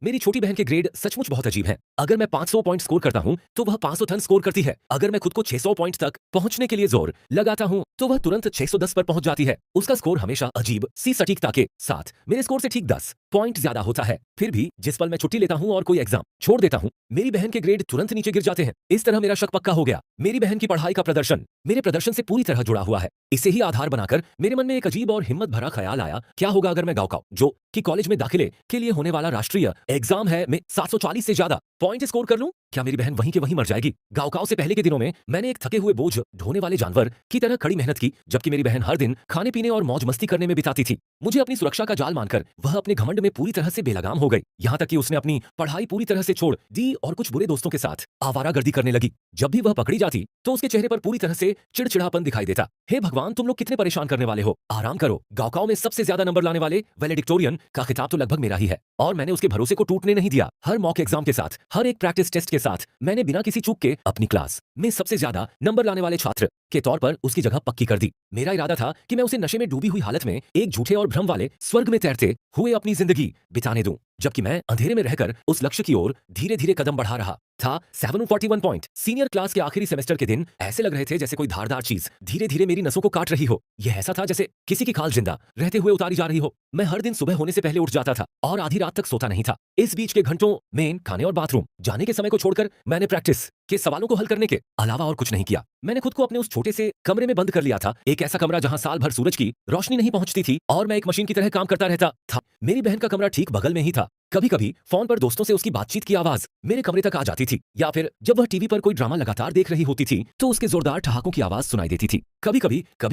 मेरी छोटी बहन के ग्रेड सचमुच बहुत अजीब हैं। अगर मैं 500 पॉइंट स्कोर करता हूँ तो वह 500 टन स्कोर करती है। अगर मैं खुद को 600 पॉइंट तक पहुंचने के लिए जोर लगाता हूँ तो वह तुरंत 610 पर पहुंच जाती है। उसका स्कोर हमेशा अजीब सी सटीकता के साथ मेरे स्कोर से ठीक 10 पॉइंट ज्यादा होता है। फिर भी जिस पल मैं छुट्टी लेता हूँ और कोई एग्जाम छोड़ देता हूँ, मेरी बहन के ग्रेड तुरंत नीचे गिर जाते हैं। इस तरह मेरा शक पक्का हो गया। मेरी बहन की पढ़ाई का प्रदर्शन मेरे प्रदर्शन से पूरी तरह जुड़ा हुआ है। इसे ही आधार बनाकर मेरे मन में एक अजीब और हिम्मत भरा ख्याल आया, क्या होगा अगर मैं गाँव जो कि कॉलेज में दाखिले के लिए होने वाला राष्ट्रीय एग्जाम है में 740 से ज्यादा पॉइंट स्कोर कर लूं? क्या मेरी बहन वहीं के वहीं मर जाएगी? गाँव से पहले के दिनों में मैंने एक थके हुए बोझ ढोने वाले जानवर की तरह कड़ी मेहनत की, जबकि मेरी बहन हर दिन खाने पीने और मौज मस्ती करने में बिताती थी। मुझे अपनी सुरक्षा का जाल मानकर वह अपने घमंड में पूरी तरह से बेलगाम हो गई। यहाँ तक कि उसने अपनी पढ़ाई पूरी तरह से छोड़ दी और कुछ बुरे दोस्तों के साथ आवारागर्दी करने लगी। जब भी वह पकड़ी जाती तो उसके चेहरे पर पूरी तरह से चिड़चिड़ापन दिखाई देता। हे भगवान, तुम लोग कितने परेशान करने वाले हो, आराम करो। गाँव में सबसे ज्यादा नंबर लाने वाले वैलेडिक्टोरियन का खिताब तो लगभग मेरा ही है और मैंने उसके भरोसे को टूटने नहीं दिया। हर मॉक एग्जाम के साथ, हर एक प्रैक्टिस टेस्ट के साथ मैंने बिना किसी चूक के अपनी क्लास में सबसे ज्यादा नंबर लाने वाले छात्र के तौर पर उसकी जगह पक्की कर दी। मेरा इरादा था कि मैं उसे नशे में डूबी हुई हालत में एक झूठे और भ्रम वाले स्वर्ग में तैरते हुए अपनी जिंदगी बिताने दूं, जबकि मैं अंधेरे में रहकर उस लक्ष्य की ओर धीरे धीरे कदम बढ़ा रहा था। 741 पॉइंट। सीनियर क्लास के आखिरी सेमेस्टर के दिन ऐसे लग रहे थे जैसे कोई धारदार चीज धीरे धीरे मेरी नसों को काट रही हो। यह ऐसा था जैसे किसी की खाल जिंदा रहते हुए उतारी जा रही हो। मैं हर दिन सुबह होने से पहले उठ जाता था और आधी रात तक सोता नहीं था। इस बीच के घंटों में खाने और बाथरूम जाने के समय को छोड़कर मैंने प्रैक्टिस के सवालों को हल करने के अलावा और कुछ नहीं किया। मैंने खुद को अपने उस छोटे से कमरे में बंद कर लिया था, एक ऐसा कमरा जहां साल भर सूरज की रोशनी नहीं पहुंचती थी और मैं एक मशीन की तरह काम करता रहता था। मेरी बहन का कमरा ठीक बगल में ही था। कभी कभी फोन पर दोस्तों से उसकी बातचीत की आवाज मेरे कमरे तक आ जाती थी, या फिर जब वह टीवी पर कोई ड्रामा लगातार देख रही होती थी तो उसके जोरदार ठहाकों की आवाज सुनाई देती थी। कभी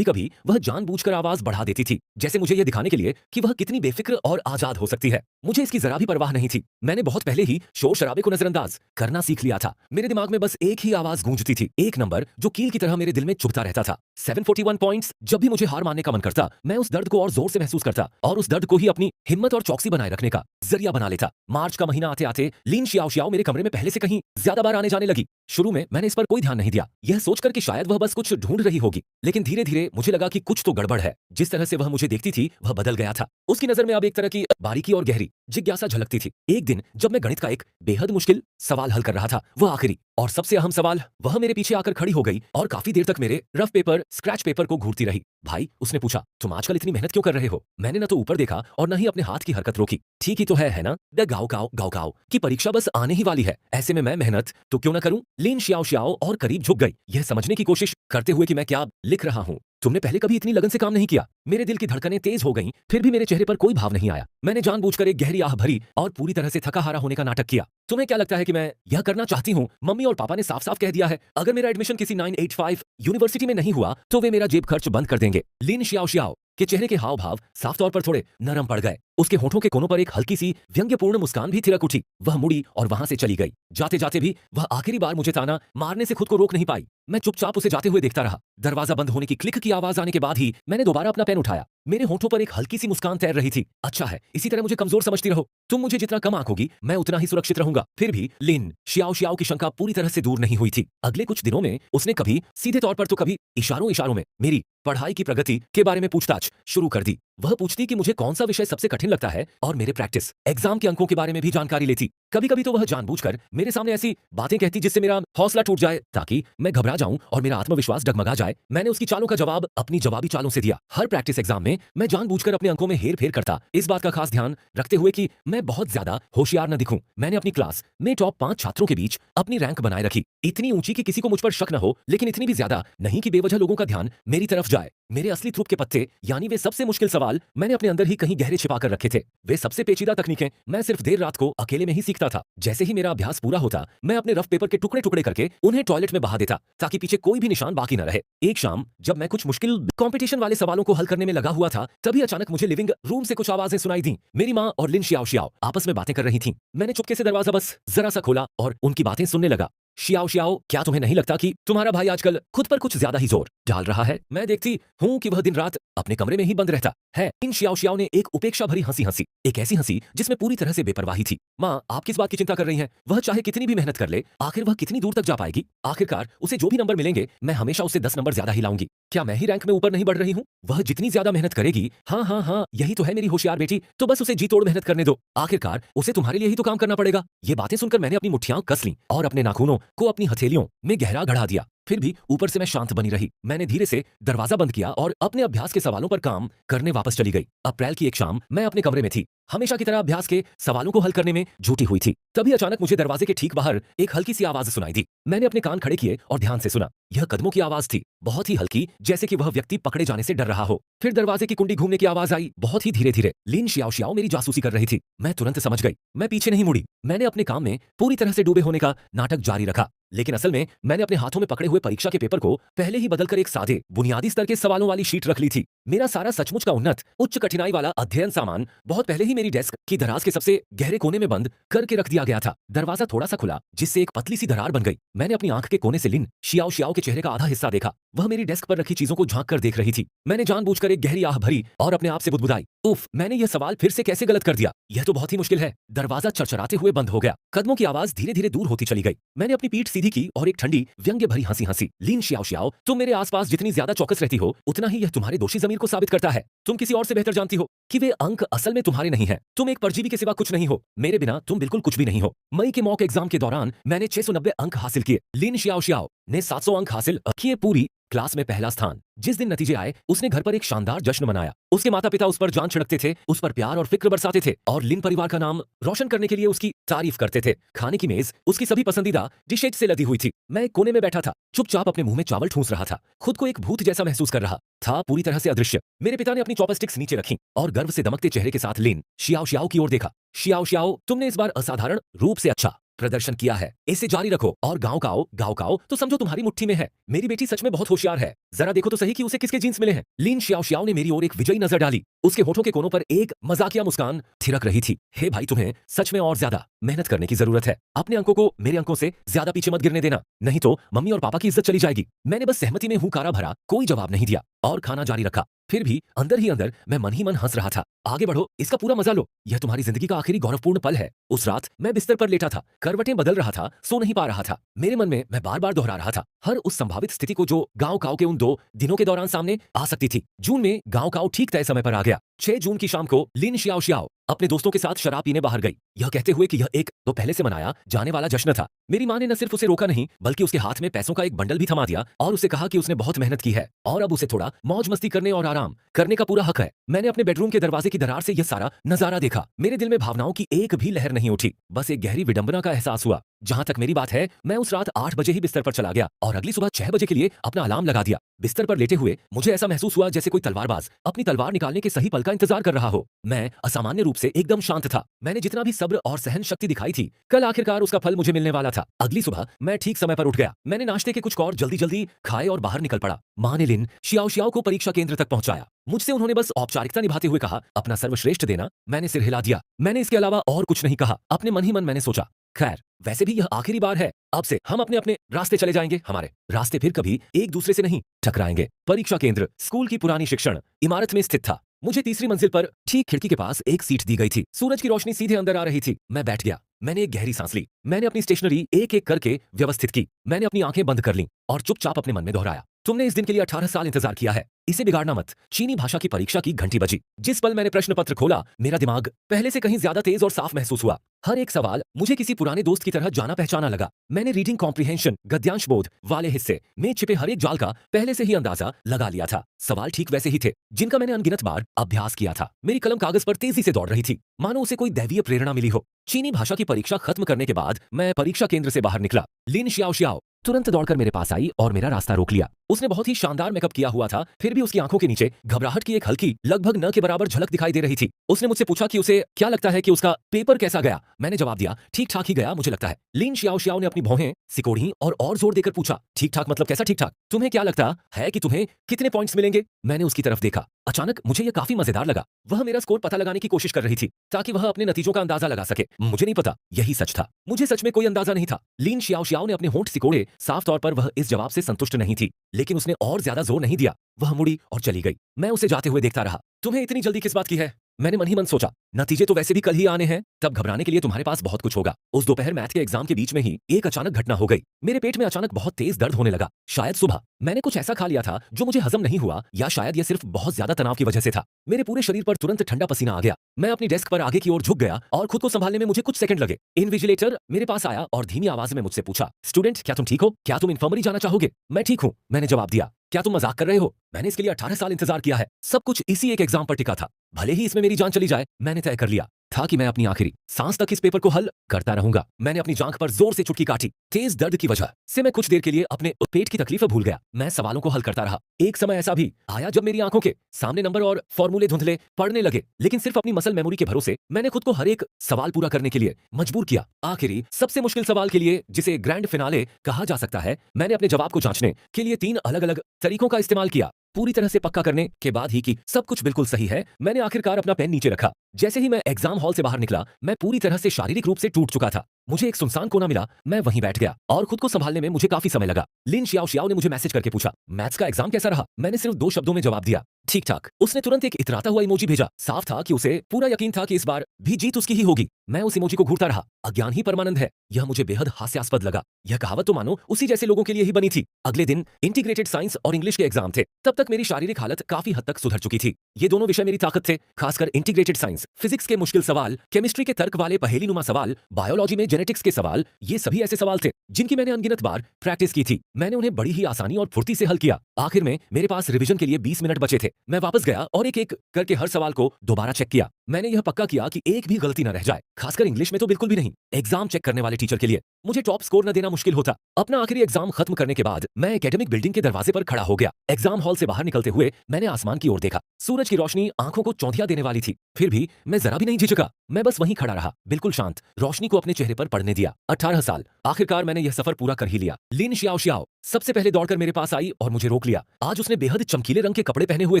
कभी वह जानबूझकर आवाज बढ़ा देती थी, जैसे मुझे यह दिखाने के लिए कि वह कितनी बेफिक्र और आजाद हो सकती है। मुझे इसकी जरा भी परवाह नहीं थी। मैंने बहुत पहले ही शोर शराबे को नजरअंदाज करना सीख लिया था। मेरे दिमाग में बस एक ही आवाज गूंजती थी, एक नंबर जो कील की तरह मेरे दिल में चुभता रहता था, 741 पॉइंट्स। जब भी मुझे हार मानने का मन करता, मैं उस दर्द को और जोर से महसूस करता और उस दर्द को ही अपनी हिम्मत और चौकसी बनाए रखने का जरिया बना लेता। मार्च का महीना आते आते लीन शियाओ मेरे कमरे में पहले से कहीं ज्यादा बार आने जाने लगी। शुरू में मैंने इस पर कोई ध्यान नहीं दिया, यह सोचकर कि शायद वह बस कुछ ढूंढ रही होगी, लेकिन धीरे धीरे मुझे लगा कि कुछ तो गड़बड़ है। जिस तरह से वह मुझे देखती थी वह बदल गया था। उसकी नजर में अब एक तरह की बारीकी और गहरी जिज्ञासा झलकती थी। एक दिन जब मैं गणित का एक बेहद मुश्किल सवाल हल कर रहा था, वह आखिरी और सबसे अहम सवाल, वह मेरे पीछे आकर खड़ी हो गई और काफी देर तक मेरे रफ पेपर स्क्रैच पेपर को घूरती रही। भाई, उसने पूछा, तुम आजकल इतनी मेहनत क्यों कर रहे हो? मैंने न तो ऊपर देखा और न ही अपने हाथ की हरकत रोकी। ठीक ही तो है ना? द गाओ की परीक्षा बस आने ही वाली है, ऐसे में मैं मेहनत तो क्यों ना करूं? लीन शियाओ और करीब झुक गई, यह समझने की कोशिश करते हुए कि मैं क्या लिख रहा हूं। तुमने पहले कभी इतनी लगन से काम नहीं किया। मेरे दिल की धड़कनें तेज हो गईं, फिर भी मेरे चेहरे पर कोई भाव नहीं आया। मैंने जानबूझकर एक गहरी आह भरी और पूरी तरह से थका हारा होने का नाटक किया। तुम्हें क्या लगता है कि मैं यह करना चाहती हूँ? मम्मी और पापा ने साफ साफ कह दिया है, अगर मेरा एडमिशन किसी 985 यूनिवर्सिटी में नहीं हुआ तो वे मेरा जेब खर्च बंद कर देंगे। लीन शियाओ के चेहरे के हाव भाव साफ तौर पर थोड़े नरम पड़ गए। उसके होठों के कोनों पर एक हल्की सी व्यंग्यपूर्ण मुस्कान भी थिरक उठी। वह मुड़ी और वहां से चली गई। जाते जाते भी वह आखिरी बार मुझे ताना मारने से खुद को रोक नहीं पाई। मैं चुपचाप उसे जाते हुए देखता रहा। दरवाजा बंद होने की क्लिक की आवाज आने के बाद ही मैंने दोबारा अपना पेन उठाया। मेरे होठों पर एक हल्की सी मुस्कान तैर रही थी। अच्छा है, इसी तरह मुझे कमजोर समझती रहो। तुम मुझे जितना कम आंकोगी, मैं उतना ही सुरक्षित रहूंगा। फिर भी लिन शियाओ की शंका पूरी तरह से दूर नहीं हुई थी। अगले कुछ दिनों में उसने कभी सीधे तौर पर तो कभी इशारों में मेरी पढ़ाई की प्रगति के बारे में पूछताछ शुरू कर दी। वह पूछती कि मुझे कौन सा विषय सबसे कठिन लगता है और मेरे प्रैक्टिस एग्जाम के अंकों के बारे में भी जानकारी लेती। कभी कभी तो वह जानबूझकर मेरे सामने ऐसी बातें कहती जिससे मेरा हौसला टूट जाए, ताकि मैं घबरा जाऊं और मेरा आत्मविश्वास डगमगा जाए। मैंने उसकी चालों का जवाब अपनी जवाबी चालों से दिया। हर प्रैक्टिस एग्जाम में मैं जानबूझकर अपने अंकों में हेर फेर करता, इस बात का खास ध्यान रखते हुए कि मैं बहुत ज्यादा होशियार न दिखूं। मैंने अपनी क्लास में टॉप 5 छात्रों के बीच अपनी रैंक बनाए रखी, इतनी ऊंची कि किसी को मुझ पर शक न हो, लेकिन इतनी भी ज्यादा नहीं कि बेवजह लोगों का ध्यान मेरी तरफ जाए। मेरे असली थ्रुप के पत्ते, यानी वे सबसे मुश्किल सवाल, मैंने अपने अंदर ही कहीं गहरे छिपा कर रखे थे। वे सबसे पेचीदा तकनीकें मैं सिर्फ देर रात को अकेले में ही सीखता था। जैसे ही मेरा अभ्यास पूरा होता, मैं अपने रफ पेपर के टुकड़े टुकड़े करके उन्हें टॉयलेट में बहा देता, ताकि पीछे कोई भी निशान बाकी न रहे। एक शाम जब मैं कुछ मुश्किल कंपटीशन वाले सवालों को हल करने में लगा हुआ था, तभी अचानक मुझे लिविंग रूम से कुछ आवाजें सुनाई दी। मेरी माँ और लिन शियाओ आपस में बातें कर रही थीं। मैंने चुपके से दरवाजा बस जरा सा खोला और उनकी बातें सुनने लगा। शियाओ शियाओ, क्या तुम्हें नहीं लगता कि तुम्हारा भाई आजकल खुद पर कुछ ज्यादा ही जोर डाल रहा है? मैं देखती हूँ कि वह दिन रात अपने कमरे में ही बंद रहता है। इन शियाओ शियाओ ने एक उपेक्षा भरी हंसी हंसी, एक ऐसी हंसी जिसमें पूरी तरह से बेपरवाही थी। माँ, आप किस बात की चिंता कर रही हैं? वह चाहे कितनी भी मेहनत कर ले, आखिर वह कितनी दूर तक जा पाएगी? आखिरकार उसे जो भी नंबर मिलेंगे, मैं हमेशा उससे 10 नंबर ज्यादा ही लाऊंगी। क्या मैं ही रैंक में ऊपर नहीं बढ़ रही हूँ? वह जितनी ज्यादा मेहनत करेगी, हाँ हाँ हाँ, यही तो है मेरी होशियार बेटी, तो बस उसे जी तोड़ मेहनत करने दो। आखिरकार उसे तुम्हारे लिए ही तो काम करना पड़ेगा। ये बातें सुनकर मैंने अपनी मुट्ठियां कस लीं और अपने नाखूनों को अपनी हथेलियों में गहरा गड़ा दिया। फिर भी ऊपर से मैं शांत बनी रही। मैंने धीरे से दरवाजा बंद किया और अपने अभ्यास के सवालों पर काम करने वापस चली गई। अप्रैल की एक शाम मैं अपने कमरे में थी, हमेशा की तरह अभ्यास के सवालों को हल करने में जुटी हुई थी। तभी अचानक मुझे दरवाजे के ठीक बाहर एक हल्की सी आवाज सुनाई दी। मैंने अपने कान खड़े किए और ध्यान से सुना। यह कदमों की आवाज थी, बहुत ही हल्की, जैसे कि वह व्यक्ति पकड़े जाने से डर रहा हो। फिर दरवाजे की कुंडी घूमने की आवाज आई, बहुत ही धीरे धीरे। लिन शियाओ शियाओ मेरी जासूसी कर रही थी। मैं तुरंत समझ गई। मैं पीछे नहीं मुड़ी। मैंने अपने काम में पूरी तरह से डूबे होने का नाटक जारी रखा, लेकिन असल में मैंने अपने हाथों में पकड़े हुए परीक्षा के पेपर को पहले ही बदलकर एक सादे बुनियादी स्तर के सवालों वाली शीट रख ली थी। मेरा सारा सचमुच का उन्नत उच्च कठिनाई वाला अध्ययन सामान बहुत पहले ही मेरी डेस्क की दराज के सबसे गहरे कोने में बंद करके रख दिया गया था। दरवाजा थोड़ा सा खुला, जिससे एक पतली सी दरार बन गई। मैंने अपनी आंख के कोने से लिन शियाओ शियाओ के चेहरे का आधा हिस्सा देखा। वह मेरी डेस्क पर रखी चीजों को झांक कर देख रही थी। मैंने जानबूझकर एक गहरी आह भरी और अपने आप से बुदबुदाई, उफ, मैंने यह सवाल फिर से कैसे गलत कर दिया? यह तो बहुत ही मुश्किल है। दरवाजा चरचराते हुए बंद हो गया। कदमों की आवाज धीरे धीरे दूर होती चली गई। मैंने अपनी पीठ सीधी की और एक ठंडी व्यंग्य भरी हंसी हंसी। लिन शियाओ शियाओ, तुम मेरे आसपास जितनी ज्यादा चौकस रहती हो, उतना ही यह तुम्हारे दोषी जमीर को साबित करता है। तुम किसी और से बेहतर जानती हो कि वे अंक असल में तुम्हारे नहीं हैं। तुम एक परजीवी के सिवा कुछ नहीं हो। मेरे बिना तुम बिल्कुल कुछ भी नहीं हो। मई के मॉक एग्जाम के दौरान मैंने 690 अंक हासिल किए। लिन शियाओ शियाओ ने 700 अंक हासिल किए, पूरी क्लास में पहला स्थान। जिस दिन नतीजे आए, उसने घर पर एक शानदार जश्न मनाया। उसके माता पिता उस पर जान छिड़कते थे, उस पर प्यार और फिक्र बरसाते थे और लिन परिवार का नाम रोशन करने के लिए उसकी तारीफ करते थे। खाने की मेज उसकी सभी पसंदीदा डिशेज से लदी हुई थी। मैं एक कोने में बैठा था, चुपचाप अपने मुंह में चावल ठूंस रहा था। खुद को एक भूत जैसा महसूस कर रहा था, पूरी तरह से अदृश्य। मेरे पिता ने अपनी चॉपस्टिक्स नीचे रखी और गर्व से दमकते चेहरे के साथ लिन शियाओ शियाओ की ओर देखा। शियाओ शियाओ, तुमने इस बार असाधारण रूप से अच्छा प्रदर्शन किया है। इसे जारी रखो और गाँव का आओ तो समझो तुम्हारी मुट्ठी में है। मेरी बेटी सच में बहुत होशियार है। जरा देखो तो सही कि उसे किसके जीन्स मिले हैं। लिन शियाओ शियाओ ने मेरी ओर एक विजयी नजर डाली। उसके होठों के कोनों पर एक मजाकिया मुस्कान थिरक रही थी। हे भाई, तुम्हें सच में और ज्यादा मेहनत करने की जरूरत है। अपने अंकों को मेरे अंकों से ज्यादा पीछे मत गिरने देना, नहीं तो मम्मी और पापा की इज्जत चली जाएगी। मैंने बस सहमति में हुंकारा भरा, कोई जवाब नहीं दिया और खाना जारी रखा। फिर भी अंदर ही अंदर मैं मन ही मन हंस रहा था। आगे बढ़ो, इसका पूरा मजा लो। यह तुम्हारी जिंदगी का आखिरी गौरवपूर्ण पल है। उस रात मैं बिस्तर पर लेटा था, करवटें बदल रहा था, सो नहीं पा रहा था। मेरे मन में मैं बार बार दोहरा रहा था हर उस संभावित स्थिति को जो गाँव काओ के उन 2 दिनों के दौरान सामने आ सकती थी। जून में गाँव काओ ठीक तय समय पर आ गया। 6 जून की शाम को लिन शियाओ शियाओ अपने दोस्तों के साथ शराब पीने बाहर गई, यह कहते हुए कि यह एक तो पहले से मनाया जाने वाला जश्न था। मेरी माँ ने न सिर्फ उसे रोका नहीं, बल्कि उसके हाथ में पैसों का एक बंडल भी थमा दिया और उसे कहा कि उसने बहुत मेहनत की है और अब उसे थोड़ा मौज मस्ती करने और आराम करने का पूरा हक है। मैंने अपने बेडरूम के दरवाजे की दरार से यह सारा नजारा देखा। मेरे दिल में भावनाओं की एक भी लहर नहीं उठी, बस एक गहरी विडंबना का एहसास हुआ। जहां तक मेरी बात है, मैं उस रात 8 बजे ही बिस्तर पर चला गया और अगली सुबह 6 बजे के लिए अपना अलार्म लगा दिया। बिस्तर पर लेटे हुए मुझे ऐसा महसूस हुआ जैसे कोई तलवारबाज अपनी तलवार निकालने के सही पल का इंतजार कर रहा हो। मैं असामान्य रूप से एकदम शांत था। मैंने जितना भी सब्र और सहन शक्ति दिखाई थी, कल आखिरकार उसका फल मुझे मिलने वाला था। अगली सुबह मैं ठीक समय पर उठ गया। मैंने नाश्ते के कुछ और जल्दी खाए और बाहर निकल पड़ा। माँ ने लिन शियाओ शियाओ को परीक्षा केंद्र तक पहुंचाया। मुझसे उन्होंने बस औपचारिकता निभाते हुए कहा, अपना सर्वश्रेष्ठ देना। मैंने सिर हिला दिया। मैंने इसके अलावा और कुछ नहीं कहा। अपने मन ही मन मैंने सोचा, खैर, वैसे भी यह आखिरी बार है। अब से हम अपने अपने रास्ते चले जाएंगे। हमारे रास्ते फिर कभी एक दूसरे से नहीं टकराएंगे। परीक्षा केंद्र स्कूल की पुरानी शिक्षण इमारत में स्थित था। मुझे तीसरी मंजिल पर ठीक खिड़की के पास एक सीट दी गई थी। सूरज की रोशनी सीधे अंदर आ रही थी। मैं बैठ गया। मैंने एक गहरी सांस ली। मैंने अपनी स्टेशनरी एक एक करके व्यवस्थित की। मैंने अपनी आंखें बंद कर लीं और चुपचाप अपने मन में दोहराया, तुमने इस दिन के लिए 18 साल इंतजार किया है, इसे बिगाड़ना मत। चीनी भाषा की परीक्षा की घंटी बजी। जिस पल मैंने प्रश्न पत्र खोला, मेरा दिमाग पहले से कहीं ज्यादा तेज और साफ महसूस हुआ। हर एक सवाल मुझे किसी पुराने दोस्त की तरह जाना पहचाना लगा। मैंने रीडिंग कॉम्प्रिहेंशन गद्यांश बोध वाले हिस्से में छिपे हर एक जाल का पहले से ही अंदाजा लगा लिया था। सवाल ठीक वैसे ही थे जिनका मैंने अनगिनत बार अभ्यास किया था। मेरी कलम कागज पर तेजी से दौड़ रही थी, मानो उसे कोई दैवीय प्रेरणा मिली हो। चीनी भाषा की परीक्षा खत्म करने के बाद मैं परीक्षा केंद्र से बाहर निकला। लिन शियाओ शियाओ, तुरंत दौड़कर मेरे पास आई और मेरा रास्ता रोक लिया। उसने बहुत ही शानदार मेकअप किया हुआ था, फिर भी उसकी आंखों के नीचे घबराहट की एक हल्की, लगभग न के बराबर झलक दिखाई दे रही थी। उसने मुझसे पूछा कि उसे क्या लगता है कि उसका पेपर कैसा गया। मैंने जवाब दिया, ठीक ठाक ही गया मुझे लगता है। लिन शियाओ ने अपनी भौहें सिकोड़ी और जोर देकर पूछा, ठीक ठाक मतलब कैसा ठीक ठाक? तुम्हें क्या लगता है कि तुम्हें कितने पॉइंट्स मिलेंगे? मैंने उसकी तरफ देखा। अचानक मुझे यह काफी मजेदार लगा। वह मेरा स्कोर पता लगाने की कोशिश कर रही थी ताकि वह अपने नतीजों का अंदाजा लगा सके। मुझे नहीं पता यही सच था। मुझे सच में कोई अंदाजा नहीं था। लिन शियाओ ने अपने होंठ सिकोड़े। साफ तौर पर वह इस जवाब से संतुष्ट नहीं थी, लेकिन उसने और ज्यादा जोर नहीं दिया। वह मुड़ी और चली गई। मैं उसे जाते हुए देखता रहा। तुम्हें इतनी जल्दी किस बात की है? मैंने मन ही मन सोचा, नतीजे तो वैसे भी कल ही आने हैं, तब घबराने के लिए तुम्हारे पास बहुत कुछ होगा। उस दोपहर मैथ के एग्जाम के बीच में ही एक अचानक घटना हो गई। मेरे पेट में अचानक बहुत तेज दर्द होने लगा। शायद सुबह मैंने कुछ ऐसा खा लिया था जो मुझे हजम नहीं हुआ, या शायद यह सिर्फ बहुत ज्यादा तनाव की वजह से था। मेरे पूरे शरीर पर तुरंत ठंडा पसीना आ गया। मैं अपनी डेस्क पर आगे की ओर झुक गया और खुद को संभालने में मुझे कुछ सेकंड लगे। इनविजिलेटर मेरे पास आया और धीमी आवाज में मुझसे पूछा, स्टूडेंट क्या तुम ठीक हो? क्या तुम इन्फर्मरी जाना चाहोगे? मैं ठीक हूँ, मैंने जवाब दिया। क्या तुम मजाक कर रहे हो? मैंने इसके लिए 18 साल इंतजार किया है। सब कुछ इसी एक एग्जाम पर टिका था। भले ही इसमें मेरी जान चली जाए, मैंने तय कर लिया था कि मैं अपनी आखिरी सांस तक इस पेपर को हल करता रहूंगा। मैंने अपनी जांघ पर जोर से चुटकी काटी। तेज दर्द की वजह से मैं कुछ देर के लिए अपने पेट की तकलीफ भूल गया। मैं सवालों को हल करता रहा। एक समय ऐसा भी आया जब मेरी आंखों के सामने नंबर और फॉर्मूले धुंधले पड़ने लगे, लेकिन सिर्फ अपनी मसल मेमोरी के भरोसे मैंने खुद को हर एक सवाल पूरा करने के लिए मजबूर किया। आखिरी सबसे मुश्किल सवाल के लिए, जिसे ग्रैंड फिनाले कहा जा सकता है, मैंने अपने जवाब को जांचने के लिए 3 अलग अलग तरीकों का इस्तेमाल किया। पूरी तरह से पक्का करने के बाद ही कि सब कुछ बिल्कुल सही है, मैंने आखिरकार अपना पेन नीचे रखा। जैसे ही मैं एग्जाम हॉल से बाहर निकला, मैं पूरी तरह से शारीरिक रूप से टूट चुका था। मुझे एक सुनसान कोना मिला। मैं वहीं बैठ गया और खुद को संभालने में मुझे काफी समय लगा। लिन शियाओ ने मुझे मैसेज करके पूछा, मैथ्स का एग्जाम कैसा रहा? मैंने सिर्फ 2 शब्दों में जवाब दिया, ठीक ठाक। उसने तुरंत एक इतराता हुआ इमोजी भेजा। साफ था कि उसे पूरा यकीन था कि इस बार भी जीत उसकी ही होगी। मैं उस इमोजी को घूरता रहा। अज्ञान ही परमानंद है, यह मुझे बेहद हास्यास्पद लगा। यह कहावत तो मानो उसी जैसे लोगों के लिए ही बनी थी। अगले दिन इंटीग्रेटेड साइंस और इंग्लिश के एग्जाम थे। तब तक मेरी शारीरिक हालत काफी हद तक सुधर चुकी थी। ये दोनों विषय मेरी ताकत थे, खासकर इंटीग्रेटेड साइंस। फिजिक्स के मुश्किल सवाल, केमिस्ट्री के तर्क वाले पहेलीनुमा सवाल, बायोलॉजी में जेनेटिक्स के सवाल, ये सभी ऐसे सवाल थे जिनकी मैंने अनगिनत बार प्रैक्टिस की थी। मैंने उन्हें बड़ी ही आसानी और फुर्ती से हल किया। आखिर में मेरे पास रिवीजन के लिए 20 मिनट बचे थे। मैं वापस गया और एक एक करके हर सवाल को दोबारा चेक किया। मैंने यह पक्का किया कि एक भी गलती न रह जाए, खासकर इंग्लिश में तो बिल्कुल भी नहीं। एग्जाम चेक करने वाले टीचर के लिए मुझे टॉप स्कोर न देना मुश्किल होता। अपना आखिरी एग्जाम खत्म करने के बाद मैं एकेडमिक बिल्डिंग के दरवाजे पर खड़ा हो गया। एग्जाम हॉल से बाहर निकलते हुए मैंने आसमान की ओर देखा। सूरज की रोशनी आंखों को चौंधिया देने वाली थी, फिर भी मैं जरा भी नहीं झिझका। मैं बस वहीं खड़ा रहा, बिल्कुल शांत, रोशनी को अपने चेहरे पर पड़ने दिया। 18 साल, आखिरकार मैंने यह सफर पूरा कर ही लिया। लिन शियाओ सबसे पहले दौड़कर मेरे पास आई और मुझे रोक लिया। आज उसने बेहद चमकीले रंग के कपड़े पहने हुए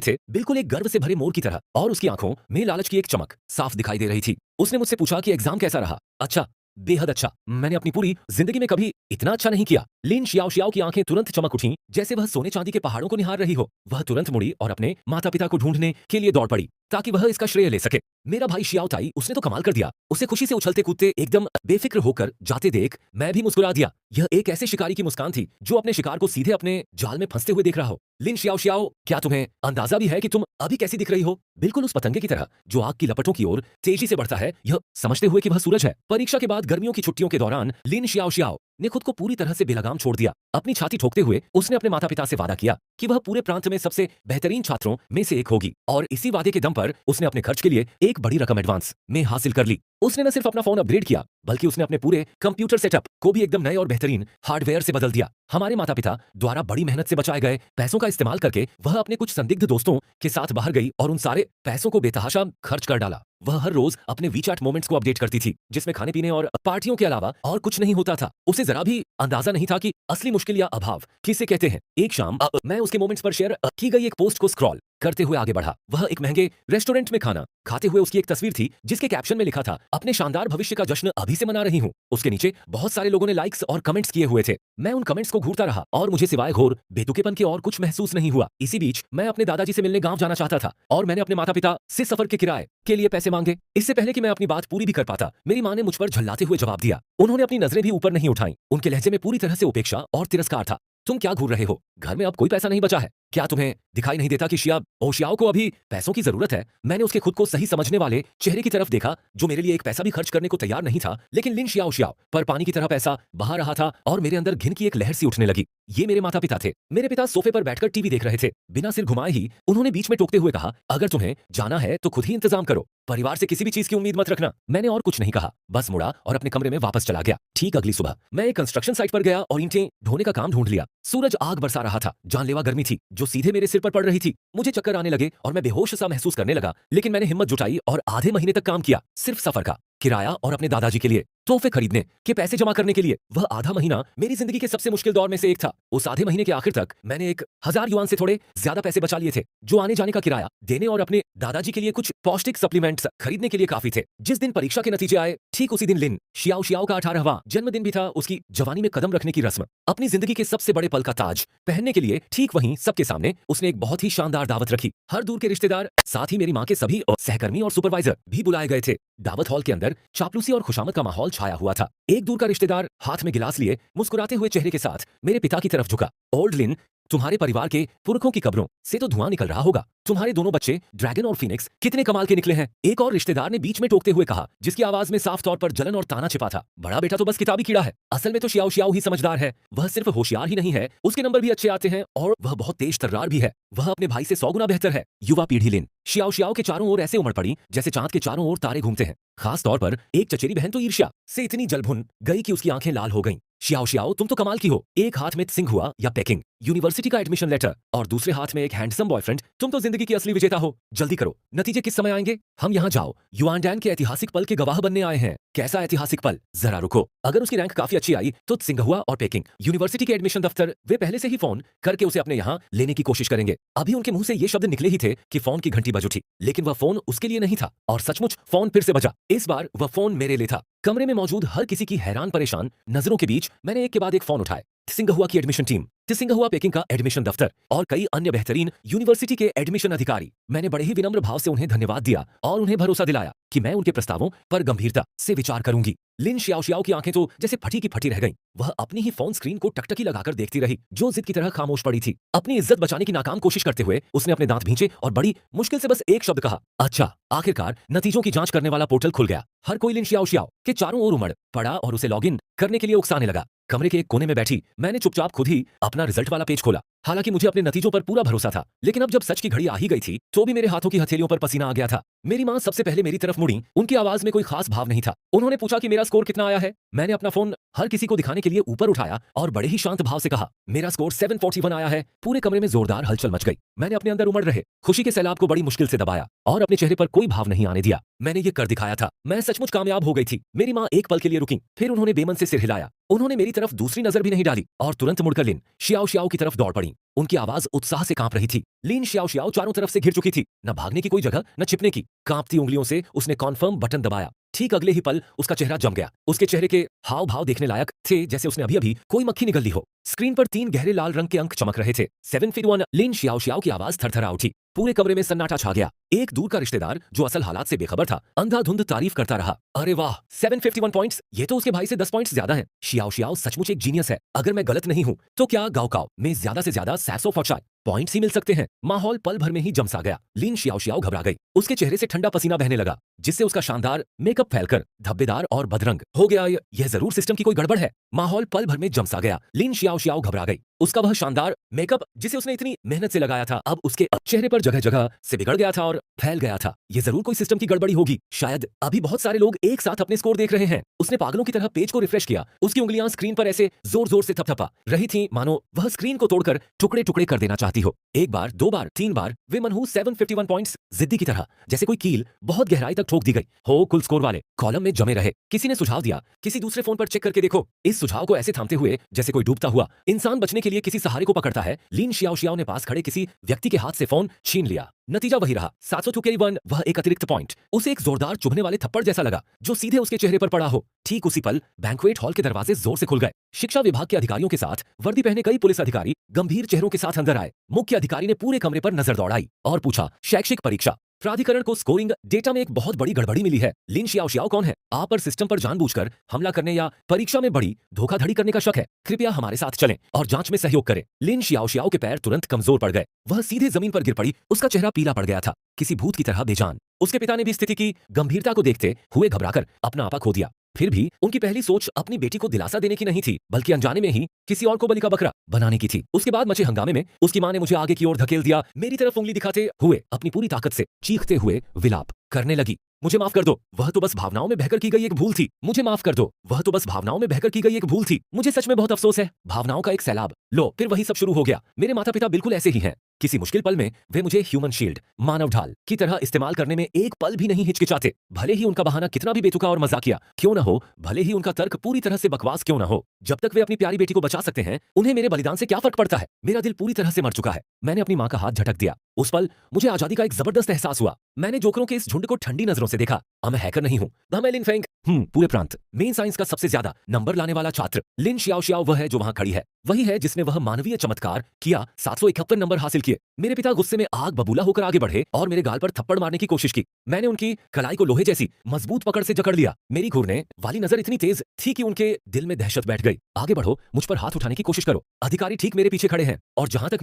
थे, बिल्कुल एक गर्व से भरे मोर की तरह, और उसकी आंखों में लालच की एक चमक साफ दिखाई दे रही थी। उसने मुझसे पूछा कि एग्जाम कैसा रहा? अच्छा, बेहद अच्छा। मैंने अपनी पूरी जिंदगी में कभी इतना अच्छा नहीं किया। लिन शियाओ की आंखें तुरंत चमक उठीं, जैसे वह सोने चांदी के पहाड़ों को निहार रही हो। वह तुरंत मुड़ी और अपने माता पिता को ढूंढने के लिए दौड़ पड़ी ताकि वह इसका श्रेय ले सके। मेरा भाई शियाओ ताई, उसने तो कमाल कर दिया। उसे खुशी से उछलते कूदते एकदम बेफिक्र होकर जाते देख मैं भी मुस्कुरा दिया। यह एक ऐसे शिकारी की मुस्कान थी जो अपने शिकार को सीधे अपने जाल में फंसते हुए देख रहा हो। लिन शियाओ, क्या तुम्हें अंदाजा भी है कि तुम अभी कैसी दिख रही हो? बिल्कुल उस पतंगे की तरह जो आग की लपटों की ओर तेजी से बढ़ता है, यह समझते हुए कि वह सूरज है। परीक्षा के बाद गर्मियों की छुट्टियों के दौरान लिन शियाओ ने खुद को पूरी तरह से बेलगाम छोड़ दिया। अपनी छाती ठोकते हुए उसने अपने माता पिता से वादा किया कि वह पूरे प्रांत में सबसे बेहतरीन छात्रों में से एक होगी, और इसी वादे के दम पर उसने अपने खर्च के लिए एक बड़ी रकम एडवांस में हासिल कर ली। उसने न सिर्फ अपना फोन अपग्रेड किया, बल्कि उसने अपने पूरे कंप्यूटर सेटअप को भी एकदम नए और बेहतरीन हार्डवेयर से बदल दिया। हमारे माता पिता द्वारा बड़ी मेहनत से बचाए गए पैसों का इस्तेमाल करके वह अपने कुछ संदिग्ध दोस्तों के साथ बाहर गई और उन सारे पैसों को बेतहाशा खर्च कर डाला। वह हर रोज अपने वीचैट मोमेंट्स को अपडेट करती थी, जिसमें खाने पीने और पार्टियों के अलावा और कुछ नहीं होता था। उसे जरा भी अंदाजा नहीं था कि असली मुश्किल या अभाव किसे कहते हैं। एक शाम मैं उसके मोमेंट्स पर शेयर की गई एक पोस्ट को स्क्रॉल करते हुए आगे बढ़ा। वह एक महंगे रेस्टोरेंट में खाना खाते हुए उसकी एक तस्वीर थी, जिसके कैप्शन में लिखा था, अपने शानदार भविष्य का जश्न अभी से मना रही हूँ। उसके नीचे बहुत सारे लोगों ने लाइक्स और कमेंट्स किए हुए थे। मैं उन कमेंट्स को घूरता रहा और मुझे सिवाय घोर बेतुकेपन के और कुछ महसूस नहीं हुआ। इसी बीच मैं अपने दादाजी से मिलने गांव जाना चाहता था और मैंने अपने माता पिता से सफर के किराए के लिए पैसे मांगे। इससे पहले कि मैं अपनी बात पूरी भी कर पाता, मेरी माँ ने मुझ पर झल्लाते हुए जवाब दिया। उन्होंने अपनी नजरें भी ऊपर नहीं उठाई। उनके लहजे में पूरी तरह से उपेक्षा और तिरस्कार था। तुम क्या घूर रहे हो? घर में अब कोई पैसा नहीं बचा है। क्या तुम्हें दिखाई नहीं देता कि शियाओ को अभी पैसों की जरूरत है? मैंने उसके खुद को सही समझने वाले चेहरे की तरफ देखा, जो मेरे लिए एक पैसा भी खर्च करने को तैयार नहीं था। लेकिन लिन शियाओ पर पानी की तरह पैसा बहा रहा था और मेरे अंदर घिन की एक लहर सी उठने लगी। ये मेरे माता पिता थे। मेरे पिता सोफे पर बैठकर टीवी देख रहे थे। बिना सिर घुमाए ही उन्होंने बीच में टोकते हुए कहा, अगर तुम्हें जाना है तो खुद ही इंतजाम करो। परिवार से किसी भी चीज की उम्मीद मत रखना। मैंने और कुछ नहीं कहा, बस मुड़ा और अपने कमरे में वापस चला गया। ठीक अगली सुबह मैं एक कंस्ट्रक्शन साइट पर गया और ईंटें ढोने का काम ढूंढ लिया। सूरज आग बरसा रहा था, जानलेवा गर्मी थी जो सीधे मेरे सिर पर पड़ रही थी। मुझे चक्कर आने लगे और मैं बेहोश सा महसूस करने लगा, लेकिन मैंने हिम्मत जुटाई और आधे महीने तक काम किया, सिर्फ सफर का, किराया और अपने दादाजी के लिए तोहफे खरीदने के पैसे जमा करने के लिए। वह आधा महीना मेरी जिंदगी के सबसे मुश्किल दौर में से एक था। उस आधे महीने के आखिर तक मैंने 1000 युआन से थोड़े ज्यादा पैसे बचा लिए थे, जो आने जाने का किराया देने और अपने दादाजी के लिए कुछ पौष्टिक सप्लीमेंट्स खरीदने के लिए काफी थे। जिस दिन परीक्षा के नतीजे आए, ठीक उसी दिन लिन शियाओ शियाओ का 18वां जन्मदिन भी था। उसकी जवानी में कदम रखने की रस्म, अपनी जिंदगी के सबसे बड़े पल का ताज पहनने के लिए ठीक वहीं सबके सामने उसने एक बहुत ही शानदार दावत रखी। हर दूर के रिश्तेदार, साथ ही मेरी माँ के सभी सहकर्मी और सुपरवाइजर भी बुलाए गए थे। दावत हॉल के अंदर चापलूसी और खुशामद का माहौल छाया हुआ था। एक दूर का रिश्तेदार हाथ में गिलास लिए मुस्कुराते हुए चेहरे के साथ मेरे पिता की तरफ झुका। ओल्ड लिन, तुम्हारे परिवार के पुरखों की कब्रों से तो धुआं निकल रहा होगा। तुम्हारे दोनों बच्चे ड्रैगन और फीनिक्स कितने कमाल के निकले हैं। एक और रिश्तेदार ने बीच में टोकते हुए कहा, जिसकी आवाज में साफ तौर पर जलन और ताना छिपा था। बड़ा बेटा तो बस किताबी कीड़ा है, असल में तो शियाओ शियाओ ही समझदार है। वह सिर्फ होशियार ही नहीं है, उसके नंबर भी अच्छे आते हैं और वह बहुत तेज तर्रार भी है। वह अपने भाई से 100 गुना बेहतर है। युवा पीढ़ी लिन शियाओ शियाओ के चारों ओर ऐसे उमड़ पड़ी जैसे चांद के चारों ओर तारे घूमते हैं। खास तौर पर एक चचेरी बहन तो ईर्ष्या से इतनी जलभुन गई कि उसकी आंखें लाल हो गईं। शियाओ शियाओ, तुम तो कमाल की हो। एक हाथ में सिंह हुआ या पेकिंग यूनिवर्सिटी का एडमिशन लेटर और दूसरे हाथ में एक हैंडसम बॉयफ्रेंड। तुम तो जिंदगी की असली विजेता हो। जल्दी करो, नतीजे किस समय आएंगे? हम यहाँ जाओ युआनडैन के ऐतिहासिक पल के गवाह बनने आए हैं। कैसा ऐतिहासिक पल? जरा रुको। अगर उसकी रैंक काफी अच्छी आई तो सिंघहुआ और पेकिंग यूनिवर्सिटी के एडमिशन दफ्तर वे पहले से ही फोन करके उसे अपने यहाँ लेने की कोशिश करेंगे। अभी उनके मुंह से ये शब्द निकले ही थे कि फोन की घंटी बज उठी, लेकिन वह फोन उसके लिए नहीं था और सचमुच फोन फिर से बजा। इस बार वह फोन मेरे लिए था। कमरे में मौजूद हर किसी की हैरान परेशान नजरों के बीच मैंने एक के बाद एक फोन उठाए। सिंघहुआ की एडमिशन टीम, सिंघहुआ पेकिंग का एडमिशन दफ्तर और कई अन्य बेहतरीन यूनिवर्सिटी के एडमिशन अधिकारी। मैंने बड़े ही विनम्र भाव से उन्हें धन्यवाद दिया और उन्हें भरोसा दिलाया कि मैं उनके प्रस्तावों पर गंभीरता से विचार करूंगी। लिन शियाओ शियाओ की आंखें तो जैसे फटी की फटी रह गईं। वह अपनी ही फोन स्क्रीन को टकटकी लगाकर देखती रही, जो जिद की तरह खामोश पड़ी थी। अपनी इज्जत बचाने की नाकाम कोशिश करते हुए उसने अपने दांत भींचे और बड़ी मुश्किल से बस एक शब्द कहा, अच्छा। आखिरकार नतीजों की जांच करने वाला पोर्टल खुल गया। हर कोई लिन शियाओ शियाओ के चारों ओर उमड़ पड़ा और उसे लॉगिन करने के लिए उकसाने लगा। कमरे के एक कोने में बैठी मैंने चुपचाप खुद ही अपना रिजल्ट वाला पेज खोला। हालांकि मुझे अपने नतीजों पर पूरा भरोसा था, लेकिन अब जब सच की घड़ी आ ही गई थी तो भी मेरे हाथों की हथेलियों पर पसीना आ गया था। मेरी माँ सबसे पहले मेरी तरफ मुड़ी। उनकी आवाज में कोई खास भाव नहीं था। उन्होंने पूछा कि मेरा स्कोर कितना आया है। मैंने अपना फोन हर किसी को दिखाने के लिए ऊपर उठाया और बड़े ही शांत भाव से कहा, मेरा स्कोर 741 आया है। पूरे कमरे में जोरदार हलचल मच गई। मैंने अपने अंदर उमड़ रहे खुशी के सैलाब को बड़ी मुश्किल से दबाया और अपने चेहरे पर कोई भाव नहीं आने दिया। मैंने ये कर दिखाया था। मैं सचमुच कामयाब हो गई थी। मेरी माँ एक पल के लिए रुकी, फिर उन्होंने बेमन से सिर हिलाया। उन्होंने मेरी तरफ दूसरी नजर भी नहीं डाली और तुरंत मुड़कर लिन शियाओ शियाओ की तरफ दौड़ पड़ी। उनकी आवाज उत्साह से कांप रही थी। लिन शियाओ शियाओ चारों तरफ से घिर चुकी थी, न भागने की कोई जगह न छिपने की। कांपती उंगलियों से उसने कॉन्फर्म बटन दबाया। ठीक अगले ही पल उसका चेहरा जम गया। उसके चेहरे के हाव भाव देखने लायक थे, जैसे उसने अभी अभी कोई मक्खी निगल ली हो। स्क्रीन पर 3 गहरे लाल रंग के अंक चमक रहे थे। 751। लिन शियाओ शियाओ की आवाज थरथरा उठी। पूरे कमरे में सन्नाटा छा गया। एक दूर का रिश्तेदार जो असल हालात से बेखबर था, अंधाधुंध तारीफ करता रहा। अरे वाह, 751 पॉइंट्स, ये तो उसके भाई से 10 पॉइंट्स ज्यादा हैं। शियाओ शियाओ सचमुच एक जीनियस है। अगर मैं गलत नहीं हूं तो क्या गाओकाओ में ज्यादा से ज्यादा 750 पॉइंट्स ही मिल सकते हैं। माहौल पल भर में ही जमसा गया। लिन शियाओ शियाओ घबरा गई। उसके चेहरे से ठंडा पसीना बहने लगा, जिससे उसका शानदार मेकअप फैलकर धब्बेदार और बदरंग हो गया। यह जरूर सिस्टम की कोई गड़बड़ है। माहौल पल भर में जमसा गया। लिन शियाओ शियाओ घबरा गई। उसका वह शानदार मेकअप जिसे उसने इतनी मेहनत से लगाया था, अब उसके चेहरे पर जगह जगह से बिगड़ गया था और फैल गया था। ये जरूर कोई सिस्टम की गड़बड़ी होगी। शायद अभी बहुत सारे लोग एक साथ अपने स्कोर देख रहे हैं। उसने पागलों की तरह पेज को रिफ्रेश किया। उसकी उंगलियां स्क्रीन पर ऐसे जोर जोर से थपथपा रही थीं, मानो वह स्क्रीन को तोड़कर टुकड़े टुकड़े कर देना चाहती हो। एक बार, 2 बार, 3 बार वे मनहूस 751 पॉइंट्स जिद्दी की तरह जैसे कोई कील बहुत गहराई तक ठोक दी गई हो, कुल स्कोर वाले कॉलम में जमे रहे। किसी ने सुझाव दिया, किसी दूसरे फोन पर चेक करके देखो। इस सुझाव को ऐसे थामते हुए जैसे कोई डूबता हुआ इंसान बचने के लिए किसी सहारे को पकड़ता है, लिन शियाओ शियाओ ने पास खड़े किसी व्यक्ति के हाथ से फोन छीन लिया। नतीजा वही रहा, 751। वह एक अतिरिक्त पॉइंट उसे एक जोरदार चुभने वाले थप्पड़ जैसा लगा, जो सीधे उसके चेहरे पर पड़ा हो। ठीक उसी पल बैंक्वेट हॉल के दरवाजे जोर से खुल गए। शिक्षा विभाग के अधिकारियों के साथ वर्दी पहने कई पुलिस अधिकारी गंभीर चेहरों के साथ अंदर आए। मुख्य अधिकारी ने पूरे कमरे पर नजर दौड़ाई और पूछा, शैक्षिक परीक्षा प्राधिकरण को स्कोरिंग डेटा में एक बहुत बड़ी गड़बड़ी मिली है। लिन शियाओ शियाओ कौन है? आप पर सिस्टम पर जानबूझकर हमला करने या परीक्षा में बड़ी धोखाधड़ी करने का शक है। कृपया हमारे साथ चलें और जांच में सहयोग करें। लिन शियाओ शियाओ के पैर तुरंत कमजोर पड़ गए। वह सीधे जमीन पर गिर पड़ी। उसका चेहरा पीला पड़ गया था, किसी भूत की तरह बेजान। उसके पिता ने भी स्थिति की गंभीरता को देखते हुए घबराकर अपना आपा खो दिया। फिर भी उनकी पहली सोच अपनी बेटी को दिलासा देने की नहीं थी, बल्कि अनजाने में ही किसी और को बलि का बकरा बनाने की थी। उसके बाद मचे हंगामे में उसकी मां ने मुझे आगे की ओर धकेल दिया। मेरी तरफ उंगली दिखाते हुए अपनी पूरी ताकत से चीखते हुए विलाप करने लगी। मुझे माफ कर दो, वह तो बस भावनाओं में बहकर की गई एक भूल थी। मुझे माफ कर दो, वह तो बस भावनाओं में बहकर की गई एक भूल थी। मुझे सच में बहुत अफसोस है। भावनाओं का एक सैलाब। लो, फिर वही सब शुरू हो गया। मेरे माता पिता बिल्कुल ऐसे ही हैं। किसी मुश्किल पल में वे मुझे ह्यूमन शील्ड, मानव ढाल की तरह इस्तेमाल करने में एक पल भी नहीं हिचकिचाते। भले ही उनका बहाना कितना भी बेतुका और मजाकिया क्यों न हो, भले ही उनका तर्क पूरी तरह से बकवास क्यों न हो, जब तक वे अपनी प्यारी बेटी को बचा सकते हैं, उन्हें मेरे बलिदान से क्या फर्क पड़ता है। मेरा दिल पूरी तरह से मर चुका है। मैंने अपनी मां का हाथ झटक दिया। उस पल मुझे आजादी का एक जबरदस्त एहसास हुआ। मैंने जोकरों के इस झुंड को ठंडी नजरों से देखा। मैं हैकर नहीं हूं, मैं लिन फेंग। पूरे प्रांत मेन साइंस का सबसे ज्यादा नंबर लाने वाला छात्र लिन शियाओ शियाओ वह है जो वहां खड़ी है। वही है जिसने वह मानवीय चमत्कार किया, 751 नंबर हासिल किए। मेरे पिता गुस्से में आग बबूला होकर आगे बढ़े और मेरे गाल पर थप्पड़ मारने की कोशिश की। मैंने उनकी कलाई को लोहे जैसी मजबूत पकड़ से जकड़ लिया। मेरी घूरने वाली नजर इतनी तेज थी कि उनके दिल में दहशत बैठ गई। आगे बढ़ो, मुझ पर हाथ उठाने की कोशिश करो। अधिकारी ठीक मेरे पीछे खड़े हैं। और जहां तक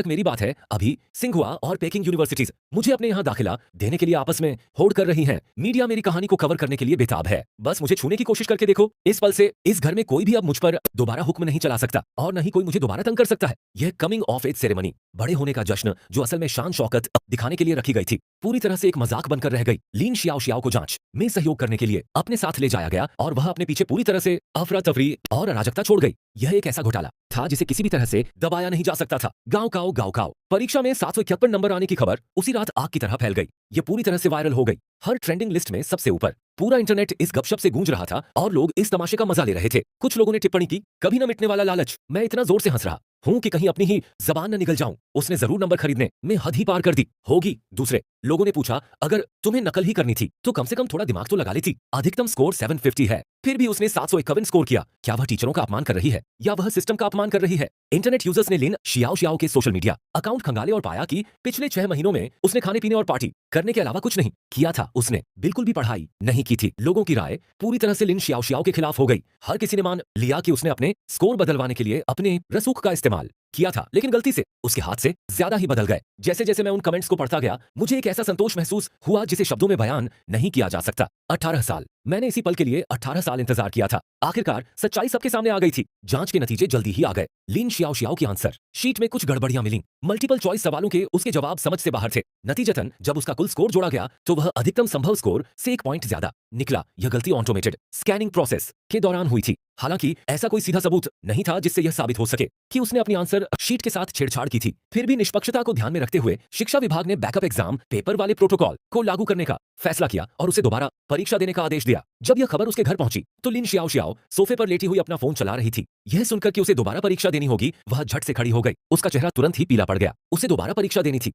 मेरी बात है, अभी सिंघुआ और पेकिंग यूनिवर्सिटीज मुझे अपने यहां दाखिला देने के लिए आपस में होड़ कर रही हैं। मीडिया मेरी कहानी को कवर करने के लिए बेताब है। बस मुझे छूने की कोशिश करके देखो। इस पल से इस घर में कोई भी अब मुझ पर दोबारा हुक्म नहीं चला सकता और न ही कोई मुझे दोबारा तंग कर सकता है। यह कमिंग ऑफ एज सेरेमनी, बड़े होने का जश्न, जो असल में शान शौकत दिखाने के लिए रखी गई थी, पूरी तरह से एक मजाक बनकर रह गई। लीन शियाओ शियाओ को जांच में सहयोग करने के लिए अपने साथ ले जाया गया और वह अपने पीछे पूरी तरह से अफरा तफरी और अराजकता छोड़ गई। यह एक ऐसा घोटाला था जिसे किसी भी तरह से दबाया नहीं जा सकता था। गाँव काओ परीक्षा में 751 नंबर आने की खबर उसी रात आग की तरह फैल गई। यह पूरी तरह से वायरल हो गई, हर ट्रेंडिंग लिस्ट में सबसे ऊपर। पूरा इंटरनेट इस गपशप से गूंज रहा था और लोग इस तमाशे का मजा ले रहे थे। कुछ लोगों ने टिप्पणी की, कभी न मिटने वाला लालच। मैं इतना जोर से हंस रहा हूं कि कहीं अपनी ही जबान न निकल जाऊं। उसने जरूर नंबर खरीदने में हद ही पार कर दी होगी। दूसरे लोगों ने पूछा, अगर तुम्हें नकल ही करनी थी तो कम से कम थोड़ा दिमाग तो लगा लेती। अधिकतम स्कोर 750 है, फिर भी उसने 751 स्कोर किया। क्या वह टीचरों का अपमान कर रही है या वह सिस्टम का अपमान कर रही है? इंटरनेट यूजर्स ने लिन शियाओ शियाओ के सोशल मीडिया अकाउंट खंगाले और पाया कि पिछले 6 महीनों में उसने खाने पीने और पार्टी करने के अलावा कुछ नहीं किया था। उसने बिल्कुल भी पढ़ाई नहीं की थी। लोगों की राय पूरी तरह से लिन शियाओ शियाओ के खिलाफ हो गई। हर किसी ने मान लिया कि उसने अपने स्कोर बदलवाने के लिए अपने रसूख का इस्तेमाल किया था, लेकिन गलती से उसके हाथ से ज्यादा ही बदल गए। जैसे जैसे मैं उन कमेंट्स को पढ़ता गया, मुझे एक ऐसा संतोष महसूस हुआ जिसे शब्दों में बयान नहीं किया जा सकता। 18 साल मैंने इसी पल के लिए 18 साल इंतजार किया था। आखिरकार सच्चाई सबके सामने आ गई थी। जांच के नतीजे जल्दी ही आ गए। लिन शियाओ शियाओ की आंसर शीट में कुछ गड़बड़ियां मिली। मल्टीपल चॉइस सवालों के उसके जवाब समझ से बाहर थे। नतीजतन जब उसका कुल स्कोर जोड़ा गया तो वह अधिकतम संभव स्कोर से 1 पॉइंट ज्यादा निकला। यह गलती ऑटोमेटेड स्कैनिंग प्रोसेस के दौरान हुई थी। हालांकि ऐसा कोई सीधा सबूत नहीं था जिससे यह साबित हो सके कि उसने अपनी आंसर शीट के साथ छेड़छाड़ की थी। फिर भी निष्पक्षता को ध्यान में रखते हुए शिक्षा विभाग ने बैकअप एग्जाम पेपर वाले प्रोटोकॉल को लागू करने का फैसला किया और उसे दोबारा परीक्षा देने का आदेश दिया। जब यह खबर उसके घर पहुंची तो लिन शियाओ शियाओ सोफे पर लेटी हुई अपना फोन चला रही थी। यह सुनकर कि उसे दोबारा परीक्षा देनी होगी, वह झट से खड़ी हो गई। उसका चेहरा तुरंत ही पीला पड़ गया। उसे दोबारा परीक्षा देनी थी।